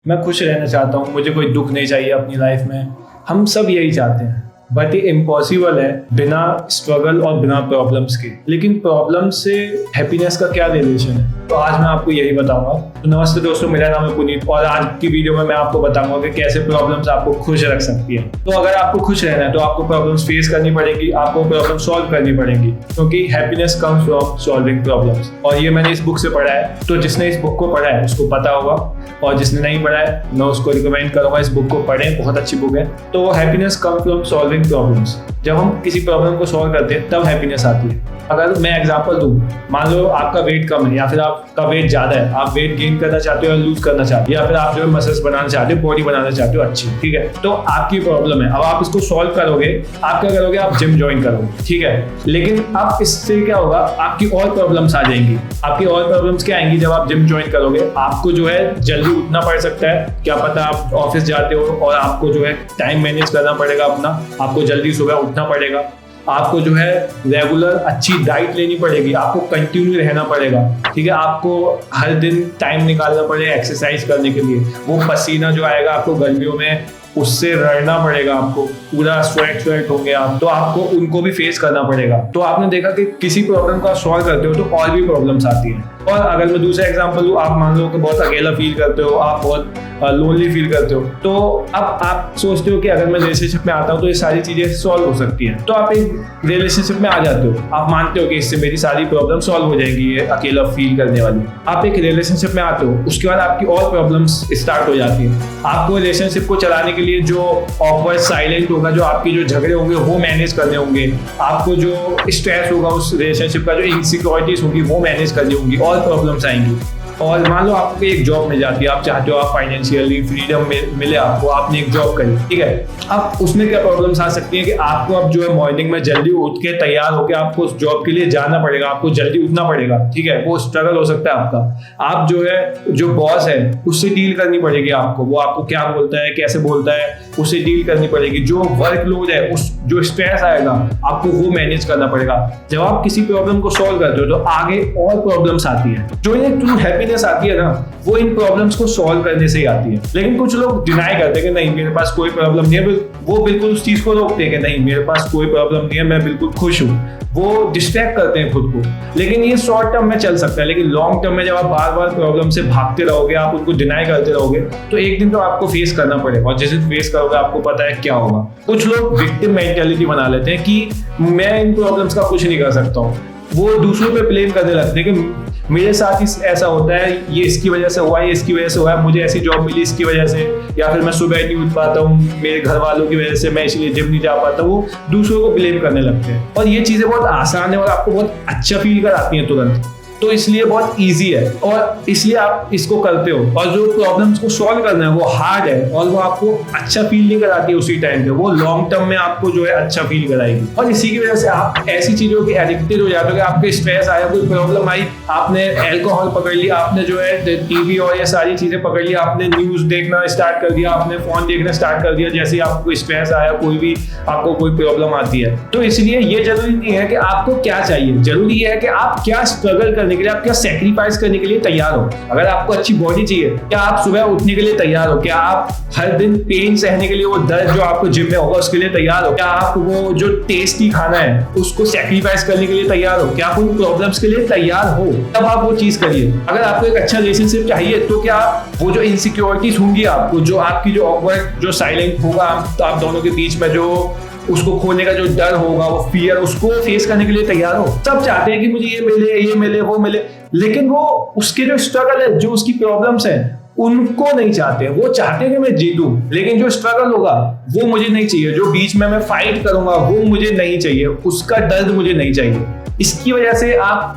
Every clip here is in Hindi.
मैं खुश रहना चाहता हूँ, मुझे कोई दुख नहीं चाहिए अपनी लाइफ में। हम सब यही चाहते हैं, बट ये इम्पॉसिबल है बिना स्ट्रगल और बिना प्रॉब्लम्स के। लेकिन प्रॉब्लम से हैप्पीनेस का क्या रिलेशन है, तो आज मैं आपको यही बताऊंगा। तो नमस्ते दोस्तों, मेरा नाम है पुनीत और आज की वीडियो में मैं आपको बताऊंगा कि कैसे प्रॉब्लम्स आपको खुश रख सकती है। तो अगर आपको खुश रहना है तो आपको प्रॉब्लम्स फेस करनी पड़ेगी, आपको प्रॉब्लम सॉल्व करनी पड़ेगी, क्योंकि happiness comes from solving problems. और ये मैंने इस बुक से पढ़ा है, तो जिसने इस बुक को पढ़ा है उसको पता होगा, और जिसने नहीं पढ़ा है मैं उसको रिकमेंड करूंगा इस बुक को पढ़ें, बहुत अच्छी बुक है। तो happiness comes from solving problems. जब हम किसी प्रॉब्लम को सॉल्व करते हैं तब हैप्पीनेस आती है। अगर मैं एग्जांपल दूं, मान लो आपका वेट कम है या फिर आपका वेट ज्यादा है, आप वेट गेन करना चाहते हो या लूज करना चाहते हो, या फिर आप जो है मसल्स बनाना चाहते हो, बॉडी बनाना चाहते हो अच्छी, ठीक है। तो आपकी प्रॉब्लम है, अब आप इसको सॉल्व करोगे, आप क्या करोगे, आप जिम ज्वाइन करोगे, ठीक है। लेकिन अब इससे क्या होगा, आपकी और प्रॉब्लम्स आ जाएंगी। आपकी और प्रॉब्लम्स क्या आएंगी जब आप जिम ज्वाइन करोगे, आपको जो है जल्दी उठना पड़ सकता है। क्या पता आप ऑफिस जाते हो और आपको जो है टाइम मैनेज करना पड़ेगा अपना, आपको जल्दी सुबह उठना पड़ेगा, आपको जो है रेगुलर अच्छी डाइट लेनी पड़ेगी, आपको कंटिन्यू रहना पड़ेगा, ठीक है। आपको हर दिन टाइम निकालना पड़ेगा एक्सरसाइज करने के लिए। वो पसीना जो आएगा आपको गर्मियों में, उससे लड़ना पड़ेगा, आपको पूरा स्वेट होंगे आप, तो आपको उनको भी फेस करना पड़ेगा। तो आपने देखा कि किसी प्रॉब्लम का सॉल्व करते हो तो और भी प्रॉब्लम्स आती हैं। और अगर मैं दूसरा एग्जांपल दूं, आप मान लो कि बहुत अकेला फील करते हो, आप बहुत लोनली फील करते हो, तो अब आप सोचते हो कि अगर मैं रिलेशनशिप में आता हूँ तो ये सारी चीजें सॉल्व हो सकती हैं। तो आप एक रिलेशनशिप में आ जाते हो, आप मानते हो कि इससे मेरी सारी प्रॉब्लम सॉल्व हो जाएंगी, ये अकेला फील करने वाली। आप एक रिलेशनशिप में आते हो, उसके बाद आपकी और प्रॉब्लम्स स्टार्ट हो जाती है। आपको रिलेशनशिप को चलाने के लिए जो ऑकवर्ड साइलेंट होगा, जो आपके जो झगड़े होंगे वो मैनेज करने होंगे, आपको जो स्ट्रेस होगा उस रिलेशनशिप का, जो इनसिक्योरिटीज होगी वो मैनेज करनी होंगी, और प्रॉब्लम्स आएंगी। और मान लो आपको एक जॉब मिल जाती है, आप चाहते हो आप फाइनेंशियली फ्रीडम मिले आपको, आपने एक जॉब करी, ठीक है। अब उसमें क्या प्रॉब्लम्स आ सकती है कि आपको अब जो है मॉर्निंग में जल्दी उठ के तैयार होकर आपको उस जॉब के लिए जाना पड़ेगा, आपको जल्दी उठना पड़ेगा, ठीक है। वो स्ट्रगल हो सकता है आपका। आप जो है जो बॉस है उससे डील करनी पड़ेगी आपको, वो आपको क्या बोलता है, कैसे बोलता है, उससे डील करनी पड़ेगी। जो वर्कलोड है, उस जो स्ट्रेस आएगा आपको वो मैनेज करना पड़ेगा। जब आप किसी प्रॉब्लम को सॉल्व करते हो तो आगे और प्रॉब्लम्स आती है। जो ये ट्रू हैप्पीनेस आती है ना, वो इन प्रॉब्लम्स को सॉल्व करने से ही आती है। लेकिन कुछ लोग डिनाई करते हैं कि नहीं मेरे पास कोई प्रॉब्लम नहीं है, वो बिल्कुल उस चीज को रोकते हैं कि नहीं मेरे पास कोई प्रॉब्लम नहीं है, मैं बिल्कुल खुश हूँ। वो डिस्ट्रैक्ट करते हैं खुद को। लेकिन ये शॉर्ट टर्म में चल सकता है, लेकिन लॉन्ग टर्म में जब आप बार बार प्रॉब्लम से भागते रहोगे, आप उनको डिनाई करते रहोगे, तो एक दिन तो आपको फेस करना पड़ेगा, और जिस दिन फेस करोगे आपको पता है क्या होगा। कुछ लोग विक्टिम मेंटालिटी बना लेते हैं कि मैं इन प्रॉब्लम्स का कुछ नहीं कर सकता हूँ। वो दूसरों पे ब्लेम करने लगते हैं कि मेरे साथ ही ऐसा होता है, ये इसकी वजह से हुआ, ये इसकी वजह से हुआ है, मुझे ऐसी जॉब मिली इसकी वजह से, या फिर मैं सुबह नहीं उठ पाता हूँ मेरे घर वालों की वजह से, मैं इसलिए जिम नहीं जा पाता। वो दूसरों को ब्लेम करने लगते हैं, और ये चीजें बहुत आसान है और आपको बहुत अच्छा फील कराती हैं तुरंत। तो इसलिए बहुत इजी है और इसलिए आप इसको करते हो। और जो प्रॉब्लम्स को सॉल्व करना है वो हार्ड है और वो आपको अच्छा फील नहीं कराती है उसी टाइम पे, वो लॉन्ग टर्म में आपको जो है अच्छा फील कराएगी। और इसी की वजह से आप ऐसी चीजों के एडिक्टेड हो जाते हो कि आपके स्ट्रेस आया, कोई प्रॉब्लम आई, आपने अल्कोहल पकड़ लिया, आपने जो है टीवी और ये सारी चीजें पकड़ लिया, आपने न्यूज देखना स्टार्ट कर दिया, आपने फोन देखना स्टार्ट कर दिया, जैसे ही आपको स्ट्रेस आया, कोई भी आपको कोई प्रॉब्लम आती है। तो इसलिए ये जरूरी नहीं है कि आपको क्या चाहिए, जरूरी है कि आप क्या स्ट्रगल करने के लिए, आप क्या सैक्रिफाइस करने के लिए तैयार हो। अगर आपको अच्छी बॉडी चाहिए, क्या आप सुबह उठने के लिए तैयार हो, क्या आप हर दिन पेन सहने के लिए, वो दर्द जो आपको जिम में होगा उसके लिए तैयार हो, क्या आप वो जो टेस्टी खाना है उसको सैक्रिफाइस करने के लिए तैयार हो, क्या आप उन प्रॉब्लम्स के लिए तैयार हो, तब आप वो चीज करिए। अगर आपको एक अच्छा रिलेशनशिप चाहिए तो क्या वो जो इनसिक्योरिटीज होंगी आपको, जो आपकी जो ऑकवर्ड जो साइलेंट होगा आप दोनों के बीच में, जो उसको खोने का जो डर होगा, वो फियर, उसको फेस करने के लिए तैयार हो। सब चाहते हैं कि मुझे ये मिले वो मिले, लेकिन वो उसके जो स्ट्रगल है, जो उसकी प्रॉब्लम्स है, उनको नहीं चाहते। वो चाहते हैं कि मैं जीतूं, लेकिन जो स्ट्रगल होगा वो मुझे नहीं चाहिए, जो बीच में मैं फाइट करूंगा वो मुझे नहीं चाहिए, उसका दर्द मुझे नहीं चाहिए। इसकी वजह से आप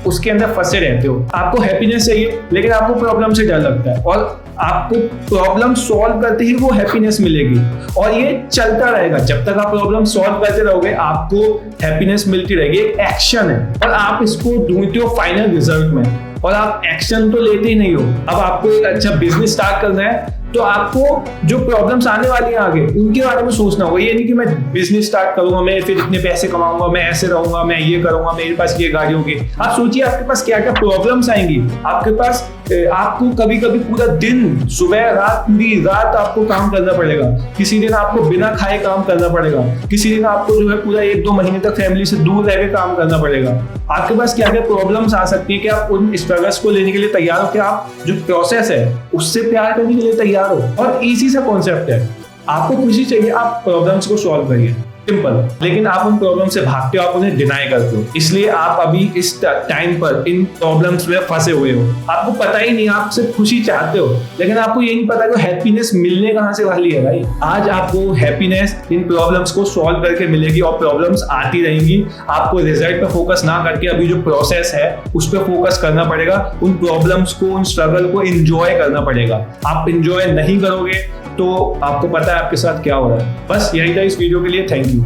उसके अंदर फंसे रहते हो। आपको हैप्पीनेस चाहिए लेकिन आपको प्रॉब्लम से डर लगता है, और आपको प्रॉब्लम सॉल्व करते ही वो हैप्पीनेस मिलेगी, और ये चलता रहेगा। जब तक आप प्रॉब्लम सॉल्व करते रहोगे आपको हैप्पीनेस मिलती रहेगी। एक एक्शन है और आप इसको ढूंढते हो फाइनल रिजल्ट में, और आप एक्शन तो लेते ही नहीं हो। अब आपको एक अच्छा बिजनेस स्टार्ट करना है, तो आपको जो प्रॉब्लम्स आने वाली हैं आगे उनके बारे में सोचना होगा। ये नहीं कि मैं बिजनेस स्टार्ट करूंगा, मैं फिर इतने पैसे कमाऊंगा, मैं ऐसे रहूंगा, मैं ये करूंगा, मेरे पास ये गाड़ी होगी। आप सोचिए आपके पास क्या क्या प्रॉब्लम्स आएंगी। आपके पास आपको कभी कभी पूरा दिन, सुबह रात, पूरी रात आपको काम करना पड़ेगा। किसी दिन आपको बिना खाए काम करना पड़ेगा। किसी दिन आपको जो है पूरा 1-2 महीने तक फैमिली से दूर रह के काम करना पड़ेगा। आपके पास क्या क्या प्रॉब्लम्स आ सकती है कि आप उन स्ट्रगल्स को लेने के लिए तैयार हो, कि आप जो प्रोसेस है उससे प्यार करने के लिए तैयार हो। और इजी सा कॉन्सेप्ट है, आपको खुशी चाहिए, आप प्रॉब्लम्स को सॉल्व करिए, सिंपल। लेकिन आप उन प्रॉब्लम से भागते हो, आप उन्हें डिनाई करते हो, इसलिए आप अभी इस टाइम पर इन प्रॉब्लम्स में फंसे हुए हो। आपको पता ही नहीं, आप सिर्फ खुशी चाहते हो, लेकिन आपको ये नहीं पता कि हैप्पीनेस मिलने कहां से वाली है भाई। आज आपको हैप्पीनेस इन प्रॉब्लम्स को सॉल्व करके मिलेगी और प्रॉब्लम्स आती रहेंगी। आपको रिजल्ट पे फोकस ना करके अभी जो प्रोसेस है उस पर फोकस करना पड़ेगा। उन प्रॉब्लम्स को, उन स्ट्रगल को एंजॉय करना पड़ेगा। आप एंजॉय नहीं करोगे तो आपको पता है आपके साथ क्या हो रहा है। बस यही था इस वीडियो के लिए। Thank you.